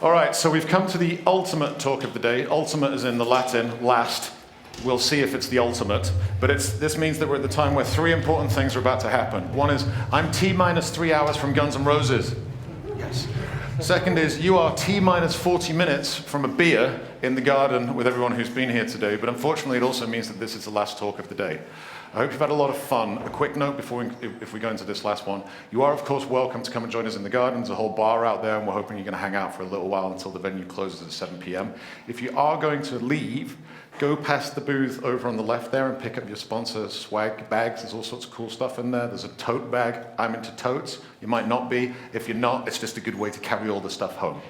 All right, so we've come to the ultimate talk of the day. Ultimate is in the Latin, last. We'll see if it's the ultimate. But this means that we're at the time where three important things are about to happen. One is, I'm T-minus 3 hours from Guns N' Roses. Yes. Second is, you are T-minus 40 minutes from a beer in the garden with everyone who's been here today. But unfortunately, it also means that this is the last talk of the day. I hope you've had a lot of fun. A quick note before if we go into this last one. You are, of course, welcome to come and join us in the garden. There's a whole bar out there, and we're hoping you're going to hang out for a little while until the venue closes at 7 p.m. If you are going to leave, go past the booth over on the left there and pick up your sponsor swag bags. There's all sorts of cool stuff in there. There's a tote bag. I'm into totes. You might not be. If you're not, it's just a good way to carry all the stuff home.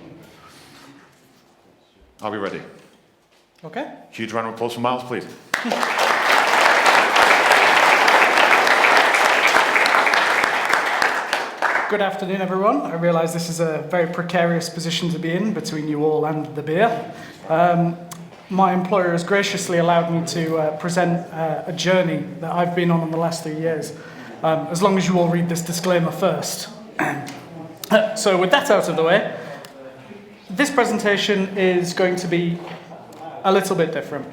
Are we ready? Okay. Huge round of applause for Miles, please. Good afternoon, everyone. I realize this is a very precarious position to be in between you all and the beer. My employer has graciously allowed me to present a journey that I've been on in the last 3 years, as long as you all read this disclaimer first. So with that out of the way, this presentation is going to be a little bit different.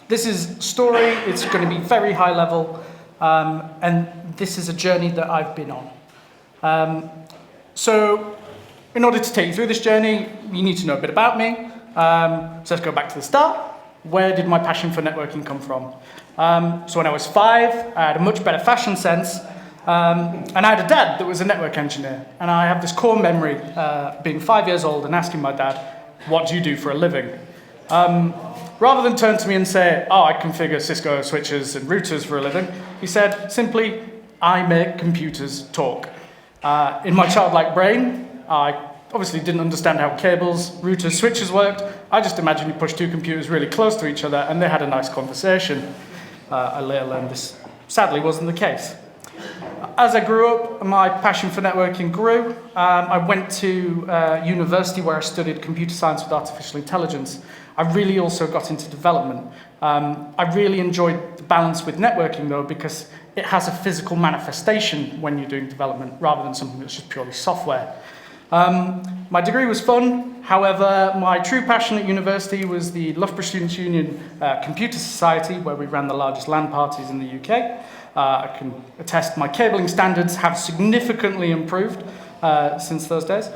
This is story, it's going to be very high level, and this is a journey that I've been on. So in order to take you through this journey, you need to know a bit about me. So let's go back to the start. Where did my passion for networking come from? So when I was 5, I had a much better fashion sense, and I had a dad that was a network engineer. And I have this core memory, being 5 years old and asking my dad, what do you do for a living? Rather than turn to me and say, oh, I configure Cisco switches and routers for a living, he said simply, I make computers talk. In my childlike brain, I obviously didn't understand how cables, routers, switches worked. I just imagined you pushed two computers really close to each other and they had a nice conversation. I later learned this sadly wasn't the case. As I grew up, my passion for networking grew. I went to university where I studied computer science with artificial intelligence. I really also got into development. I really enjoyed the balance with networking though, because it has a physical manifestation when you're doing development rather than something that's just purely software. My degree was fun. However, my true passion at university was the Loughborough Students' Union Computer Society, where we ran the largest LAN parties in the UK. I can attest my cabling standards have significantly improved since those days.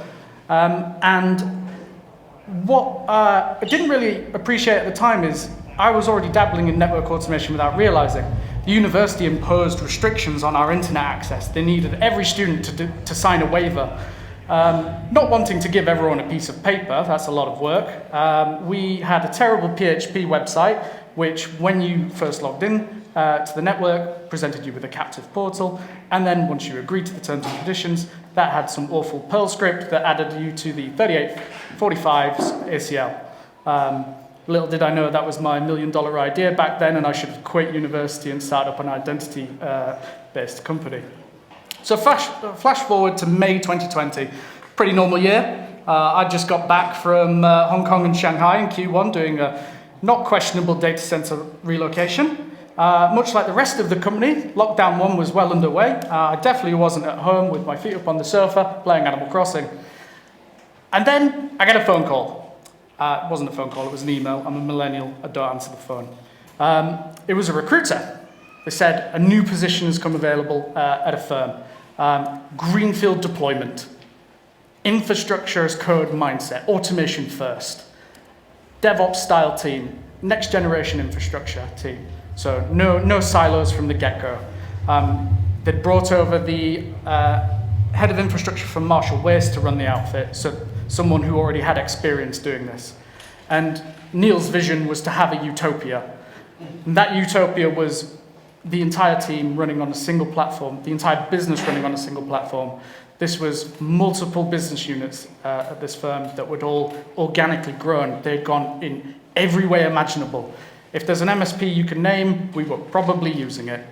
And what I didn't really appreciate at the time is I was already dabbling in network automation without realizing. The university imposed restrictions on our internet access. They needed every student to sign a waiver. Not wanting to give everyone a piece of paper, that's a lot of work. We had a terrible PHP website, which when you first logged in to the network, presented you with a captive portal. And then once you agreed to the terms and conditions, that had some awful Perl script that added you to the 3845's ACL. Little did I know that was my $1 million idea back then, and I should have quit university and started up an identity-based company. So flash forward to May 2020, pretty normal year. I just got back from Hong Kong and Shanghai in Q1 doing a not questionable data center relocation. Much like the rest of the company, lockdown 1 was well underway. I definitely wasn't at home with my feet up on the sofa playing Animal Crossing. And then I get a phone call. It wasn't a phone call, it was an email. I'm a millennial, I don't answer the phone. It was a recruiter. They said a new position has come available at a firm. Greenfield deployment, infrastructure as code mindset, automation first, DevOps style team, next generation infrastructure team. So no silos from the get-go. They'd brought over the head of infrastructure from Marshall Wace to run the outfit, so someone who already had experience doing this. And Neil's vision was to have a utopia. And that utopia was the entire team running on a single platform, the entire business running on a single platform. This was multiple business units at this firm that would all organically grown. They'd gone in every way imaginable. If there's an MSP you can name, we were probably using it.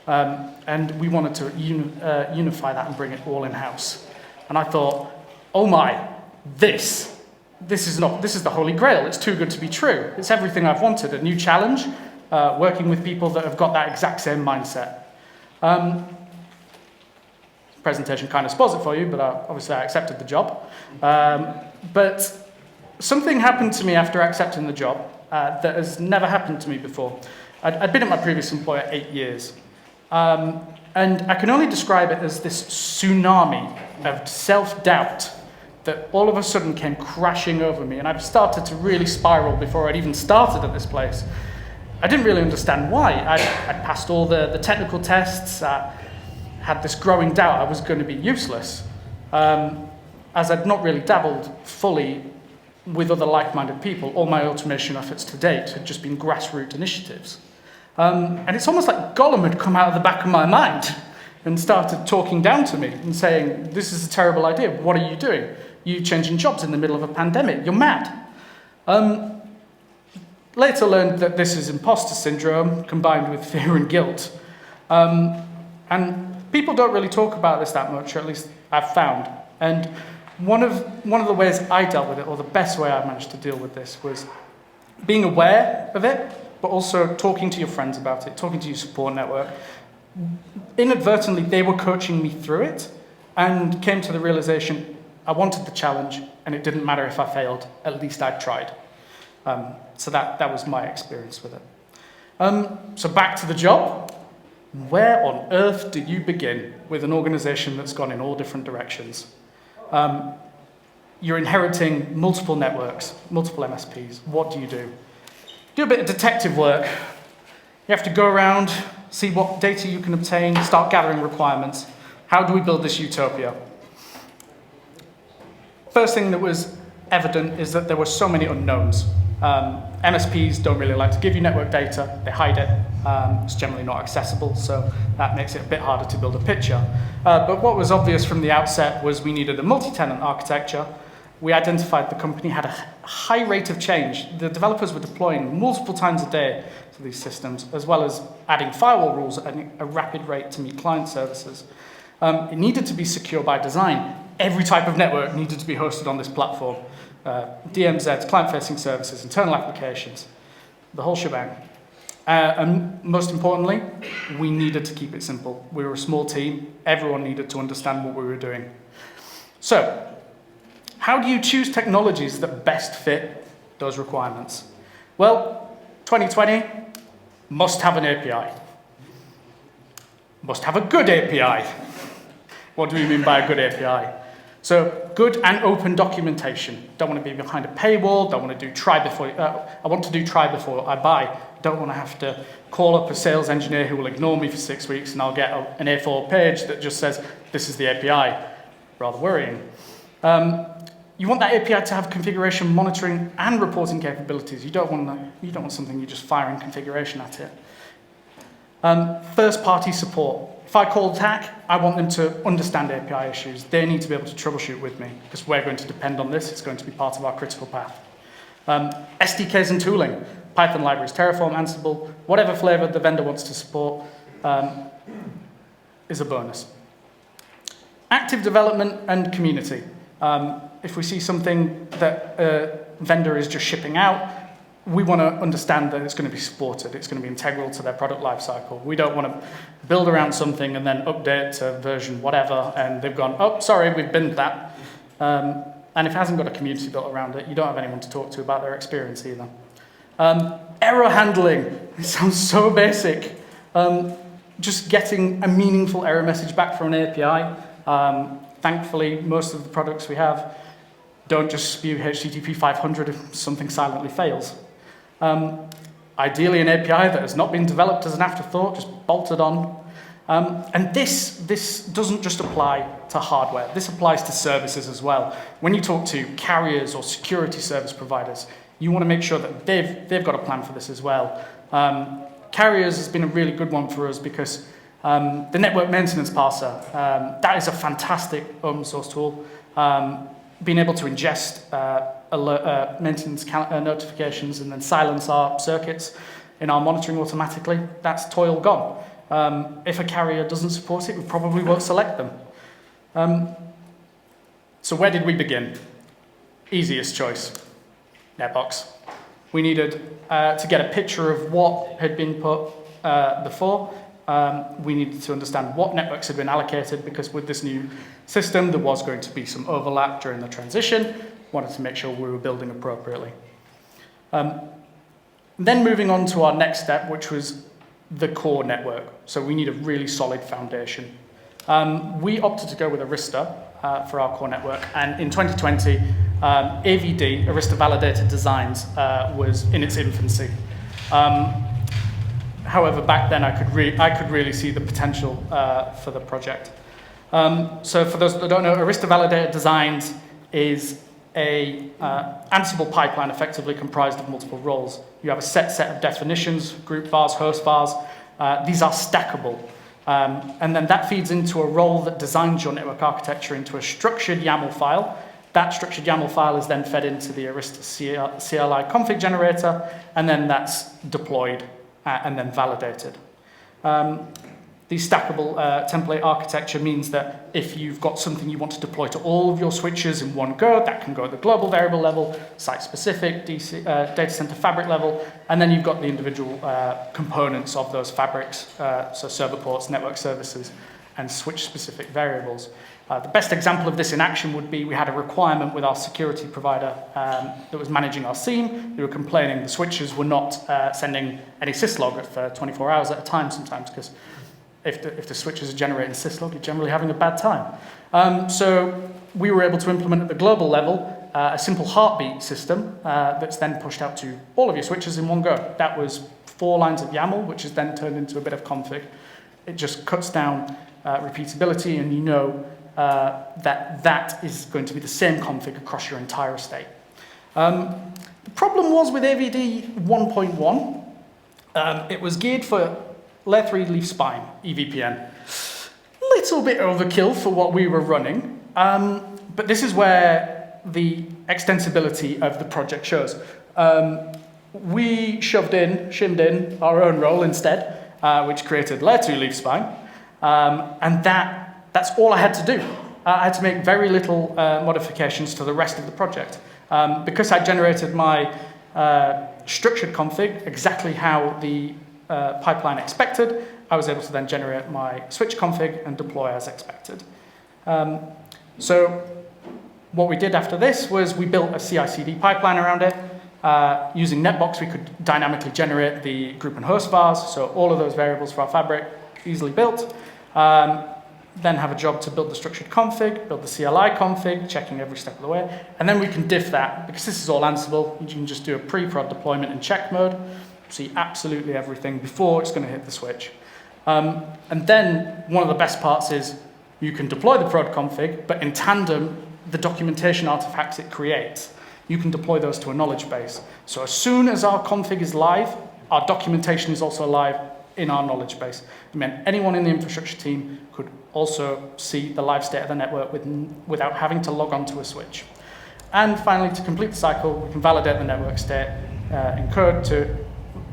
And we wanted to unify that and bring it all in-house. And I thought, oh my, this is the holy grail. It's too good to be true. It's everything I've wanted, a new challenge, working with people that have got that exact same mindset. Presentation kind of spoils it for you, but obviously I accepted the job. But something happened to me after accepting the job that has never happened to me before. I'd been at my previous employer 8 years. And I can only describe it as this tsunami of self-doubt that all of a sudden came crashing over me. And I've started to really spiral before I'd even started at this place. I didn't really understand why. I'd passed all the technical tests, had this growing doubt I was going to be useless, as I'd not really dabbled fully with other like-minded people. All my automation efforts to date had just been grassroots initiatives. And it's almost like Gollum had come out of the back of my mind and started talking down to me and saying, this is a terrible idea, what are you doing? You're changing jobs in the middle of a pandemic, you're mad. Later learned that this is imposter syndrome combined with fear and guilt. And people don't really talk about this that much, or at least I've found. And one of the ways I dealt with it, or the best way I managed to deal with this, was being aware of it, but also talking to your friends about it, talking to your support network. Inadvertently, they were coaching me through it, and came to the realization I wanted the challenge, and it didn't matter if I failed, at least I'd tried. So that was my experience with it. So back to the job. Where on earth do you begin with an organization that's gone in all different directions? You're inheriting multiple networks, multiple MSPs. What do? Do a bit of detective work. You have to go around, see what data you can obtain, start gathering requirements. How do we build this utopia? First thing that was evident is that there were so many unknowns. MSPs don't really like to give you network data, they hide it. It's generally not accessible, so that makes it a bit harder to build a picture. But what was obvious from the outset was we needed a multi-tenant architecture. We identified the company had a high rate of change. The developers were deploying multiple times a day to these systems, as well as adding firewall rules at a rapid rate to meet client services. It needed to be secure by design. Every type of network needed to be hosted on this platform. DMZs, client-facing services, internal applications, the whole shebang. And most importantly, we needed to keep it simple. We were a small team. Everyone needed to understand what we were doing. So, how do you choose technologies that best fit those requirements? Well, 2020, must have an API. Must have a good API. What do we mean by a good API? So, good and open documentation. Don't want to be behind a paywall, don't want to do I want to do try before I buy. Don't want to have to call up a sales engineer who will ignore me for 6 weeks and I'll get an A4 page that just says, this is the API. Rather worrying. You want that API to have configuration monitoring and reporting capabilities. You don't want something you're just firing configuration at it. First-party support. If I call TAC, I want them to understand API issues. They need to be able to troubleshoot with me because we're going to depend on this. It's going to be part of our critical path. SDKs and tooling. Python libraries, Terraform, Ansible, whatever flavor the vendor wants to support is a bonus. Active development and community. If we see something that a vendor is just shipping out, we want to understand that it's going to be supported. It's going to be integral to their product lifecycle. We don't want to build around something and then update to version whatever, and they've gone, oh, sorry, we've binned that. And if it hasn't got a community built around it, you don't have anyone to talk to about their experience either. Error handling. It sounds so basic. Just getting a meaningful error message back from an API. Thankfully, most of the products we have don't just spew HTTP 500 if something silently fails. Ideally, an API that has not been developed as an afterthought, just bolted on. And this doesn't just apply to hardware. This applies to services as well. When you talk to carriers or security service providers, you want to make sure that they've got a plan for this as well. Carriers has been a really good one for us because the network maintenance parser, that is a fantastic open source tool. Being able to ingest maintenance notifications and then silence our circuits in our monitoring automatically, that's toil gone. If a carrier doesn't support it, we probably won't select them. So where did we begin? Easiest choice, NetBox. We needed to get a picture of what had been put before. We needed to understand what networks had been allocated because with this new system, there was going to be some overlap during the transition. wanted to make sure we were building appropriately. Then moving on to our next step, which was the core network. So we need a really solid foundation. We opted to go with Arista for our core network, and in 2020, AVD, Arista Validated Designs, was in its infancy. However, back then I could really see the potential for the project. So for those that don't know, Arista Validated Designs is a Ansible pipeline effectively comprised of multiple roles. You have a set of definitions, group vars, host vars. These are stackable. And then that feeds into a role that designs your network architecture into a structured YAML file. That structured YAML file is then fed into the Arista CLI config generator, and then that's deployed and then validated. The stackable template architecture means that if you've got something you want to deploy to all of your switches in one go, that can go at the global variable level, site-specific, data center fabric level, and then you've got the individual components of those fabrics, so server ports, network services, and switch-specific variables. The best example of this in action would be we had a requirement with our security provider that was managing our SIEM. They were complaining the switches were not sending any syslog for 24 hours at a time sometimes, because if the switches are generating syslog, you're generally having a bad time. So we were able to implement at the global level a simple heartbeat system that's then pushed out to all of your switches in one go. That was 4 lines of YAML, which is then turned into a bit of config. It just cuts down repeatability, and you know that is going to be the same config across your entire estate. The problem was with AVD 1.1, it was geared for Layer 3 leaf spine, EVPN. Little bit overkill for what we were running, but this is where the extensibility of the project shows. We shimmed in our own role instead, which created Layer 2 leaf spine, and that's all I had to do. I had to make very little modifications to the rest of the project. Because I generated my structured config exactly how the pipeline expected, I was able to then generate my switch config and deploy as expected. So what we did after this was we built a CI/CD pipeline around it. Using NetBox, we could dynamically generate the group and host vars, so all of those variables for our fabric easily built. Then have a job to build the structured config, build the CLI config, checking every step of the way, and then we can diff that. Because this is all Ansible, you can just do a pre-prod deployment in check mode, see absolutely everything before it's going to hit the switch. And then one of the best parts is you can deploy the prod config, but in tandem, the documentation artifacts it creates, you can deploy those to a knowledge base. So as soon as our config is live, our documentation is also live in our knowledge base. It meant anyone in the infrastructure team could also see the live state of the network without having to log on to a switch. And finally, to complete the cycle, we can validate the network state in code to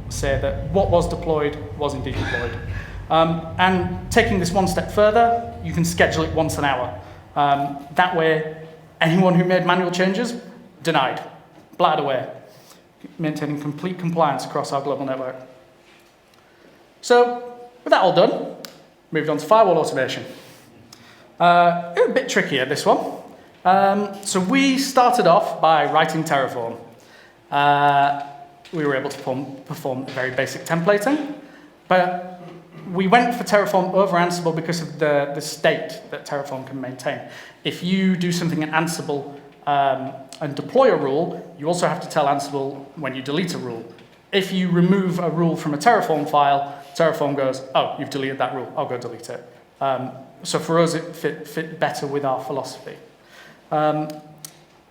say that what was deployed was indeed deployed. And taking this one step further, you can schedule it once an hour. That way, anyone who made manual changes, denied, blatted away, maintaining complete compliance across our global network. So, with that all done, moved on to firewall automation. It was a bit trickier, this one. So we started off by writing Terraform. We were able to perform very basic templating, but we went for Terraform over Ansible because of the state that Terraform can maintain. If you do something in Ansible and deploy a rule, you also have to tell Ansible when you delete a rule. If you remove a rule from a Terraform file, Terraform goes, oh, you've deleted that rule, I'll go delete it. So for us, it fit better with our philosophy.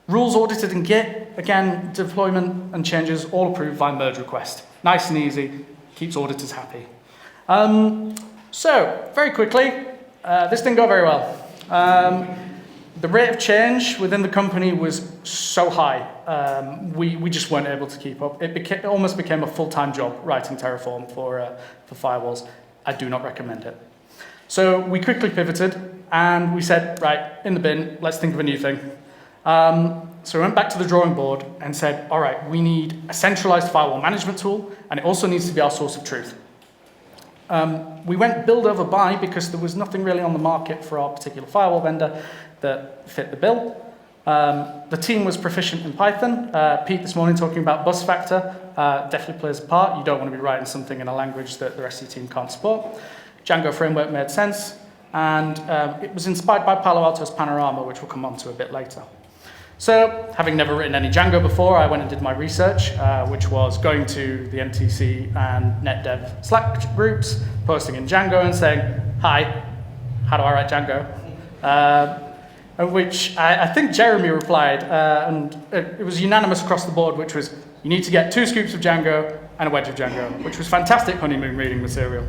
Rules audited in Git, again, deployment and changes all approved via merge request. Nice and easy, keeps auditors happy. So, very quickly, this didn't go very well. The rate of change within the company was so high, we just weren't able to keep up. It almost became a full-time job writing Terraform for firewalls. I do not recommend it. So we quickly pivoted and we said, right, in the bin, let's think of a new thing. So we went back to the drawing board and said, all right, we need a centralized firewall management tool, and it also needs to be our source of truth. We went build over buy because there was nothing really on the market for our particular firewall vendor that fit the bill. The team was proficient in Python. Pete this morning talking about bus factor definitely plays a part. You don't want to be writing something in a language that the rest of the team can't support. Django framework made sense, and it was inspired by Palo Alto's Panorama, which we'll come on to a bit later. So, having never written any Django before, I went and did my research, which was going to the NTC and NetDev Slack groups, posting in Django and saying, hi, how do I write Django? Which I think Jeremy replied, and it was unanimous across the board, which was, you need to get 2 scoops of Django and a wedge of Django, which was fantastic honeymoon reading material.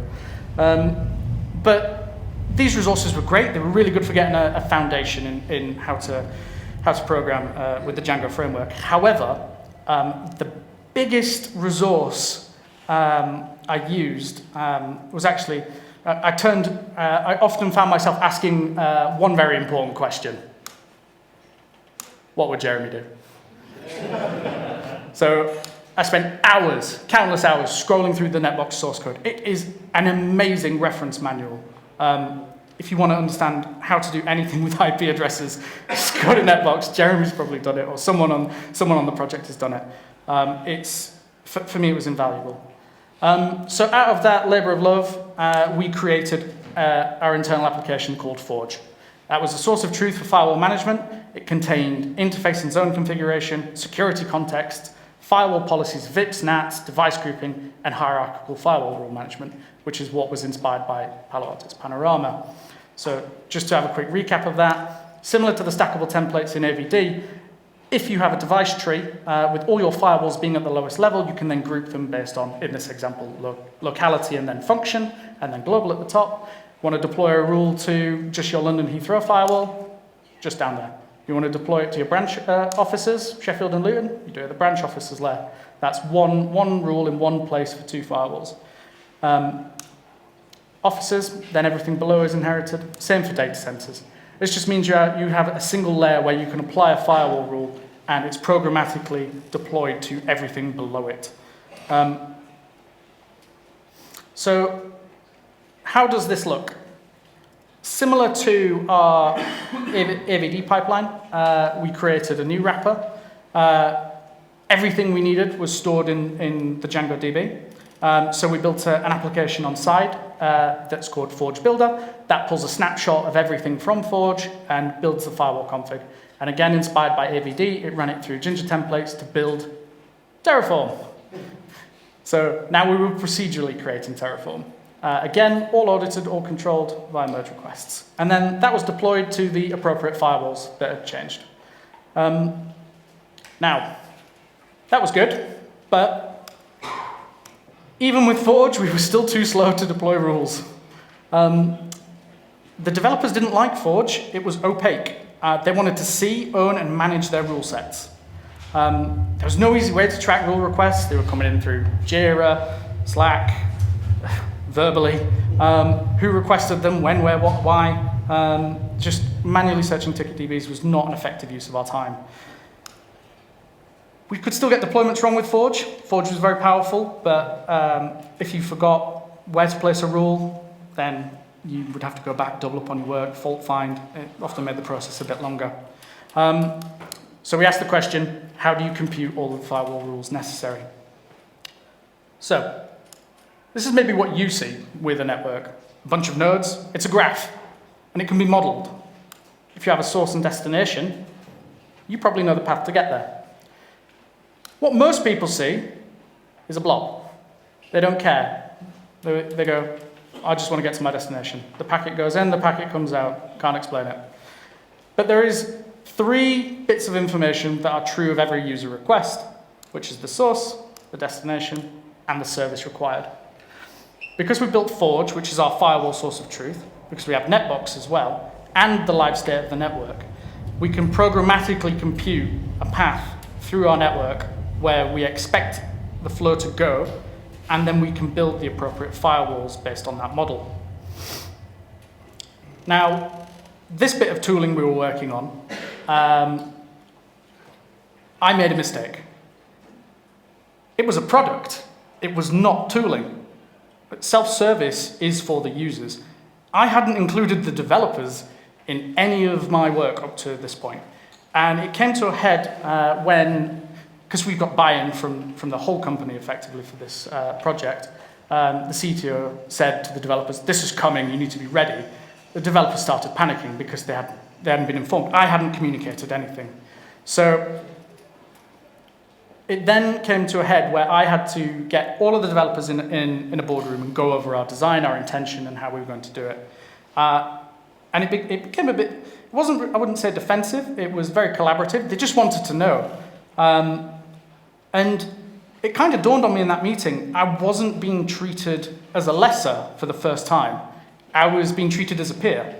But these resources were great. They were really good for getting a foundation in how to program with the Django framework. However, the biggest resource I used was actually, I often found myself asking one very important question. What would Jeremy do? So I spent hours, countless hours, scrolling through the NetBox source code. It is an amazing reference manual. If you want to understand how to do anything with IP addresses, just go to NetBox. Jeremy's probably done it, or someone on the project has done it. For me, it was invaluable. So out of that labor of love, we created our internal application called Forge. That was a source of truth for firewall management. It contained interface and zone configuration, security context, firewall policies, VIPs, NATs, device grouping, and hierarchical firewall rule management, which is what was inspired by Palo Alto's Panorama. So just to have a quick recap of that, similar to the stackable templates in AVD, if you have a device tree with all your firewalls being at the lowest level, you can then group them based on, in this example, locality and then function, and then global at the top. Want to deploy a rule to just your London Heathrow firewall? Just down there. You want to deploy it to your branch offices, Sheffield and Luton? You do it at the branch offices there. That's one rule in one place for 2 firewalls. Offices, then everything below is inherited. Same for data centers. This just means you have a single layer where you can apply a firewall rule and it's programmatically deployed to everything below it. So how does this look? Similar to our AVD pipeline, we created a new wrapper. Everything we needed was stored in the Django DB. So we built an application on side that's called Forge Builder. That pulls a snapshot of everything from Forge and builds the firewall config. And again, inspired by AVD, it ran it through Ginger templates to build Terraform. So now we were procedurally creating Terraform. Again, all audited, all controlled via merge requests. And then that was deployed to the appropriate firewalls that had changed. Now, that was good, but even with Forge, we were still too slow to deploy rules. The developers didn't like Forge. It was opaque. They wanted to see, own, and manage their rule sets. There was no easy way to track rule requests. They were coming in through Jira, Slack, verbally, who requested them, when, where, what, why. Just manually searching ticket DBs was not an effective use of our time. We could still get deployments wrong with Forge. Forge was very powerful, but if you forgot where to place a rule, then you would have to go back, double up on your work, fault find. It often made the process a bit longer. So we asked the question, how do you compute all of the firewall rules necessary? So this is maybe what you see with a network. A bunch of nodes, it's a graph, and it can be modeled. If you have a source and destination, you probably know the path to get there. What most people see is a blob. They don't care. They go, I just want to get to my destination. The packet goes in, the packet comes out, can't explain it. But there is 3 bits of information that are true of every user request, which is the source, the destination, and the service required. Because we built Forge, which is our firewall source of truth, because we have NetBox as well, and the live state of the network, we can programmatically compute a path through our network where we expect the flow to go, and then we can build the appropriate firewalls based on that model. Now, this bit of tooling we were working on, I made a mistake. It was a product. It was not tooling. But self-service is for the users. I hadn't included the developers in any of my work up to this point. And it came to a head because we've got buy-in from the whole company effectively for this project, the CTO said to the developers, this is coming, you need to be ready. The developers started panicking because they hadn't been informed. I hadn't communicated anything. So it then came to a head where I had to get all of the developers in a boardroom and go over our design, our intention, and how we were going to do it. And it became a bit, it wasn't, I wouldn't say defensive, it was very collaborative. They just wanted to know. And it kind of dawned on me in that meeting, I wasn't being treated as a lesser for the first time. I was being treated as a peer.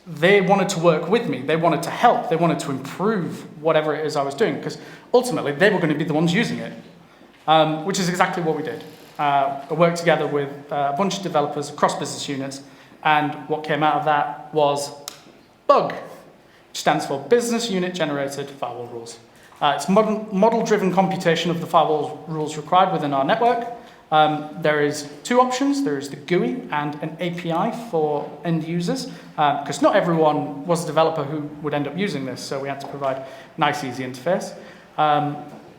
They wanted to work with me. They wanted to help. They wanted to improve whatever it is I was doing, because ultimately they were going to be the ones using it, which is exactly what we did. I worked together with a bunch of developers across business units, and what came out of that was BUG, which stands for Business Unit Generated Firewall Rules. It's model-driven computation of the firewall rules required within our network. There is two options. There is the GUI and an API for end users, because not everyone was a developer who would end up using this, so we had to provide a nice, easy interface.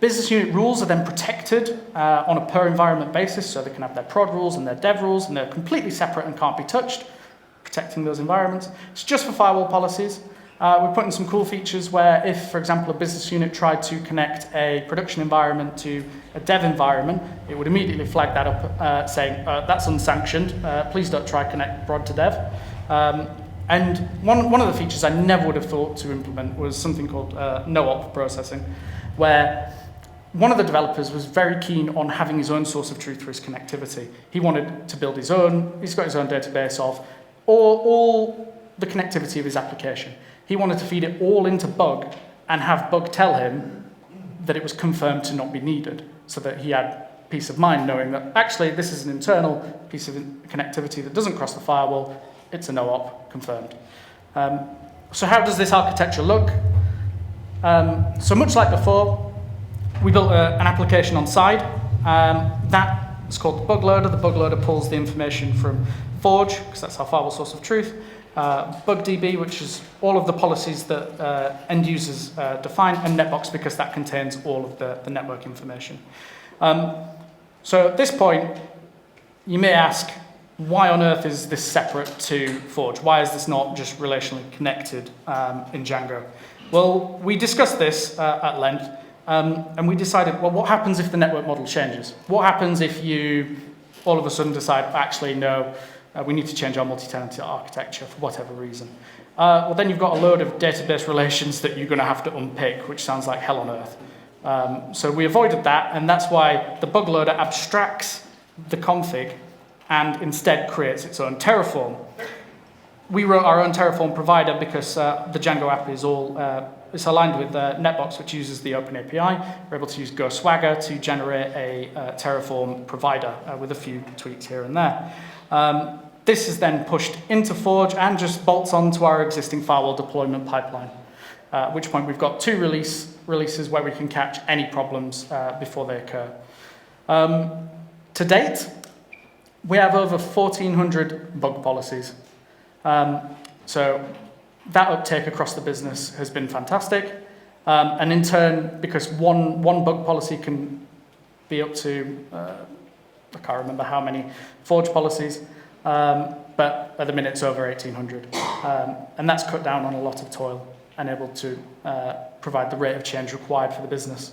Business unit rules are then protected on a per environment basis, so they can have their prod rules and their dev rules, and they're completely separate and can't be touched, protecting those environments. It's just for firewall policies. We're putting some cool features where if, for example, a business unit tried to connect a production environment to a dev environment, it would immediately flag that up saying, that's unsanctioned, please don't try connect prod to dev. And one of the features I never would have thought to implement was something called no-op processing, where one of the developers was very keen on having his own source of truth for his connectivity. He wanted to build he's got his own database of all the connectivity of his application. He wanted to feed it all into Bug and have Bug tell him that it was confirmed to not be needed, so that he had peace of mind knowing that actually this is an internal piece of connectivity that doesn't cross the firewall, it's a no-op, confirmed. So how does this architecture look? So much like before, we built an application on side. That is called the bug loader. The bug loader pulls the information from Forge, because that's our firewall source of truth. BugDB, which is all of the policies that end users define, and NetBox, because that contains all of the network information. So at this point, you may ask, why on earth is this separate to Forge? Why is this not just relationally connected in Django? Well, we discussed this at length, and we decided, well, what happens if the network model changes? What happens if you all of a sudden decide, actually, no, we need to change our multi-tenancy architecture for whatever reason? Well, then you've got a load of database relations that you're going to have to unpick, which sounds like hell on earth. So we avoided that, and that's why the bug loader abstracts the config and instead creates its own Terraform. We wrote our own Terraform provider because the Django app is all it's aligned with NetBox, which uses the open API. We're able to use Go Swagger to generate a Terraform provider with a few tweaks here and there. This is then pushed into Forge and just bolts onto our existing firewall deployment pipeline, at which point we've got two releases where we can catch any problems before they occur. To date, we have over 1,400 bug policies. So that uptake across the business has been fantastic. And in turn, because one bug policy can be up to, I can't remember how many Forge policies, but at the minute it's over 1,800. And that's cut down on a lot of toil and able to provide the rate of change required for the business.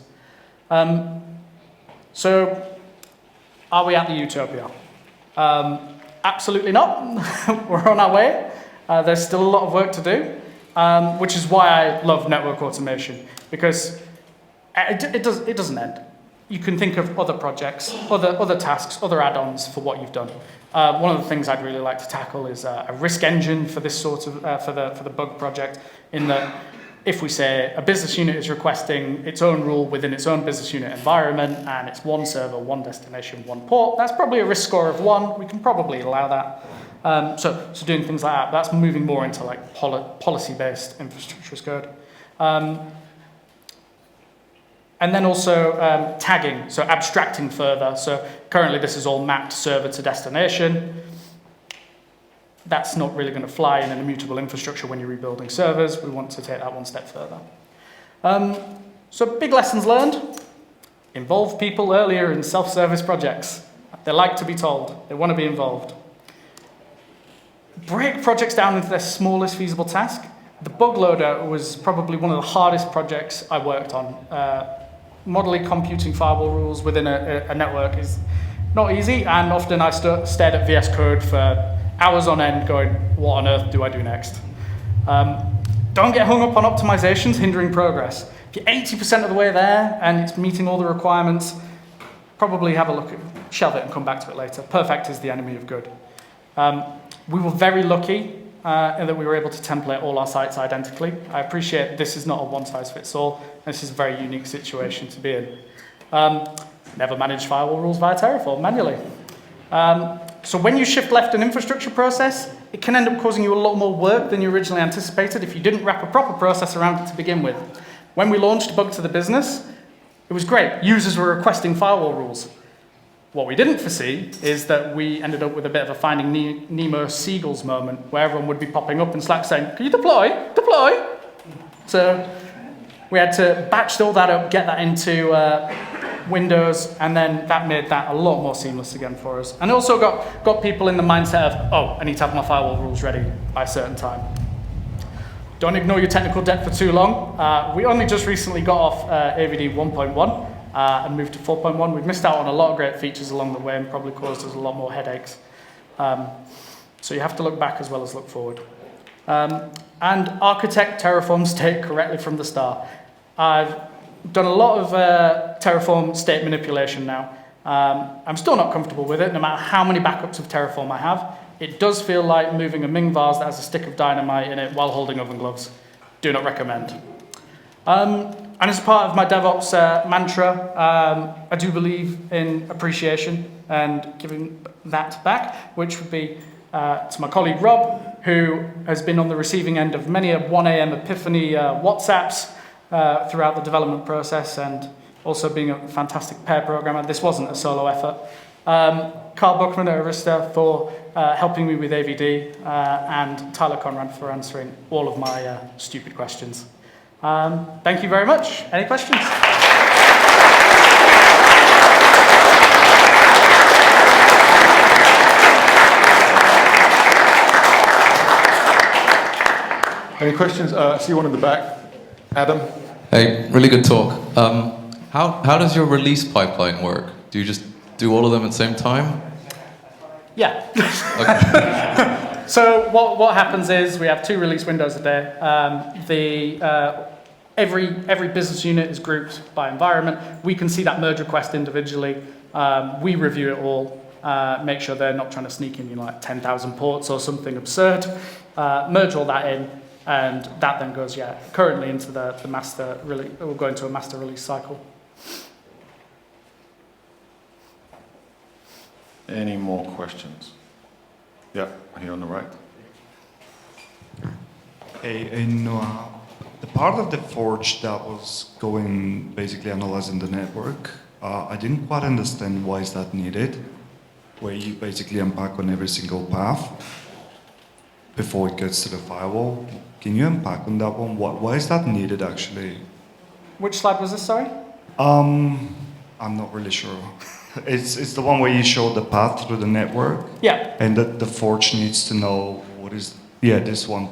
So are we at the utopia? Absolutely not. We're on our way. There's still a lot of work to do, which is why I love network automation, because it doesn't end. You can think of other projects, other tasks, other add-ons for what you've done. One of the things I'd really like to tackle is a risk engine for this sort of for the bug project. In that, if we say a business unit is requesting its own rule within its own business unit environment, and it's one server, one destination, one port, that's probably a risk score of 1. We can probably allow that. So doing things like that, that's moving more into like policy-based infrastructure as code. And then also tagging, so abstracting further. So currently this is all mapped server to destination. That's not really going to fly in an immutable infrastructure when you're rebuilding servers. We want to take that one step further. So big lessons learned. Involve people earlier in self-service projects. They like to be told. They want to be involved. Break projects down into their smallest feasible task. The bug loader was probably one of the hardest projects I worked on. Modeling computing firewall rules within a network is not easy, and often I stared at VS Code for hours on end going, what on earth do I do next? Don't get hung up on optimizations hindering progress. If you're 80% of the way there and it's meeting all the requirements, probably have a look at, shelve it and come back to it later. Perfect is the enemy of good. We were very lucky in that we were able to template all our sites identically. I appreciate this is not a one-size-fits-all. This is a very unique situation to be in. Never managed firewall rules via Terraform manually. So when you shift left an infrastructure process, it can end up causing you a lot more work than you originally anticipated if you didn't wrap a proper process around it to begin with. When we launched Bug to the Business, it was great. Users were requesting firewall rules. What we didn't foresee is that we ended up with a bit of a Finding Nemo Seagulls moment where everyone would be popping up in Slack saying, can you deploy? Deploy! So we had to batch all that up, get that into Windows, and then that made that a lot more seamless again for us. And also got people in the mindset of, oh, I need to have my firewall rules ready by a certain time. Don't ignore your technical debt for too long. We only just recently got off AVD 1.1 and moved to 4.1. We've missed out on a lot of great features along the way and probably caused us a lot more headaches. So you have to look back as well as look forward. And architect Terraform state correctly from the start. I've done a lot of Terraform state manipulation now. I'm still not comfortable with it, no matter how many backups of Terraform I have. It does feel like moving a Ming vase that has a stick of dynamite in it while holding oven gloves. Do not recommend. And as part of my DevOps mantra, I do believe in appreciation and giving that back, which would be to my colleague Rob, who has been on the receiving end of many a 1 a.m. epiphany WhatsApps throughout the development process, and also being a fantastic pair programmer. This wasn't a solo effort. Carl Buckman at Arista for helping me with AVD, and Tyler Conrad for answering all of my stupid questions. Thank you very much. Any questions? Any questions? I see one in the back. Adam? Hey, really good talk. How does your release pipeline work? Do you just do all of them at the same time? Yeah. Okay. So what happens is we have 2 release windows a day. Every business unit is grouped by environment. We can see that merge request individually. We review it all, make sure they're not trying to sneak in like 10,000 ports or something absurd. Merge all that in, and that then goes currently into the master release. We'll go into a master release cycle. Any more questions? Yeah, here on the right. Hey, in the part of the forge that was going, basically analyzing the network, I didn't quite understand why is that needed, where you basically unpack on every single path before it gets to the firewall. Can you unpack on that one? Why is that needed, actually? Which slide was this, sorry? I'm not really sure. It's the one where you show the path through the network. Yeah. And that the forge needs to know what is, this one.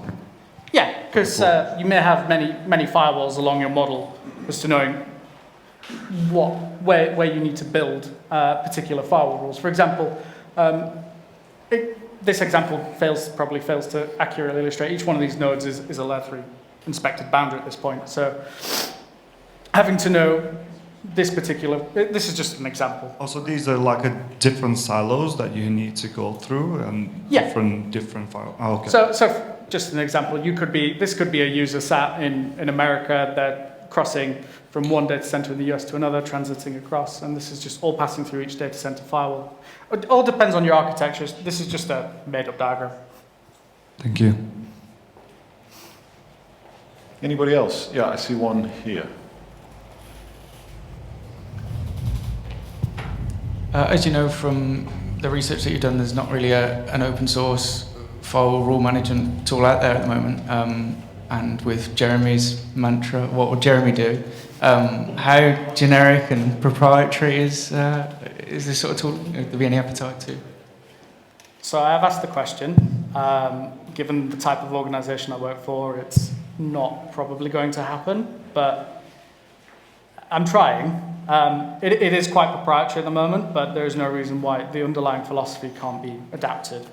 Yeah, because you may have many firewalls along your model as to knowing where you need to build particular firewall rules. For example, this example probably fails to accurately illustrate. Each one of these nodes is a layer 3 inspected boundary at this point. So having to know this is just an example. Also, these are like different silos that you need to go through and different files. Oh, okay. So just an example, this could be a user sat in America that crossing from one data center in the US to another, transiting across, and this is just all passing through each data center firewall. It all depends on your architecture. This is just a made-up diagram. Thank you. Anybody else? Yeah, I see one here. As you know from the research that you've done, there's not really an open source firewall rule management tool out there at the moment. and with Jeremy's mantra, what would Jeremy do? How generic and proprietary is this sort of tool? Would there be any appetite to? So I've asked the question. Given the type of organization I work for, it's not probably going to happen, but I'm trying. It is quite proprietary at the moment, but there is no reason why the underlying philosophy can't be adapted.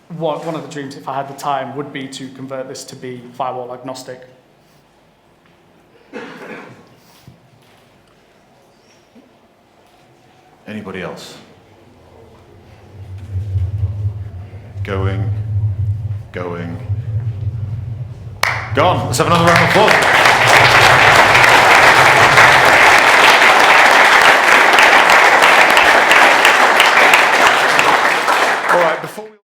One of the dreams, if I had the time, would be to convert this to be firewall agnostic. Anybody else? Going. Gone. Let's have another round of applause.